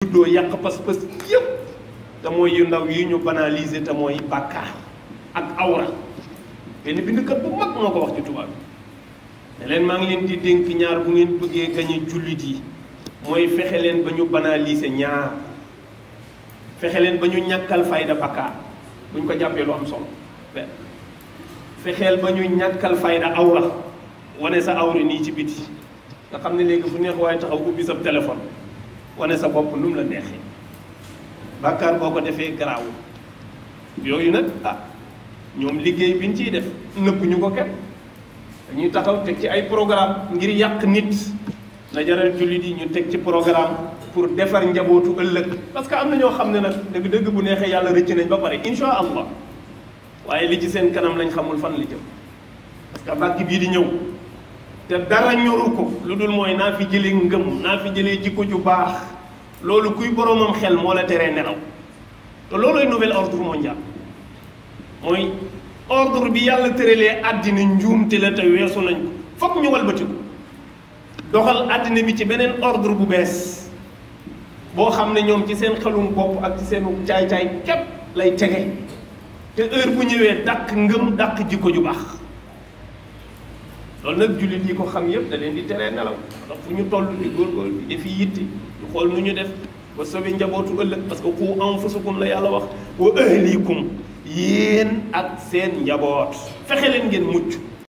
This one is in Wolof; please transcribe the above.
juddoo yàq pas-pas yëpp te mooy yu ndaw yi ñu banaliser te mooy bàkkaar ak awra benn bindkat bu mag moo ko wax ci tubaab bi ne leen maa ngi leen di dénk ñaar bu ngeen bëggee gañe jullit yi mooy fexe leen ba ñu banaliser ñaar fexe leen ba ñu ñàkkal fayda bàkkaar buñ ko jàppee lu am solo fexeel ba ñu ñàkkal fayda awra wane sa awra nii ci biti nga xam ne léegi fu neex waaye taxaw ubbi sa téléphone wane sa bopp nu mu la neexee bàkkaar boo ko defee garaawul yooyu nag ñoom liggéey biñ ciy def nëbb ñu ko kenn dañuy taxaw teg ci ay programme ngir yàq nit la jaral jullit yi ñu teg ci programme pour defar njabootu ëllëg parce que am na ñoo xam ne nag dëgg-dëgg bu neexee yàlla rëcc nañ ba pare insha allah waaye li ci seen kanam lañ xamul fan la jëm parce que bàkk bii di ñëw te dara ñoru ko lu dul mooy naa fi jëlee ngëm naa fi jëlee jikko ju baax loolu kuy boromam xel moo la teree nelaw te loolooy nouvel ordre mondial mooy ordre bi yàlla tëralee àddina njuumte la te weesu nañ ko fokk ñu walbatiku doxal àddina bi ci beneen ordre bu bees boo xam ne ñoom ci seen xelum bopp ak ci seenu caay-caay képp lay tege te heure bu ñëwee dàq ngëm dàq jikko ju baax loolu nag jullit yi ko xam yëpp da leen di teree nelaw ndax fu ñu toll di góorgóorlu di defi yitte ñu xool nu ñu def ba sobi njabootu ëllëg parce que qu anfusakum la yàlla wax wa ahlikum yéen ak seen njaboot fexe leen ngeen mucc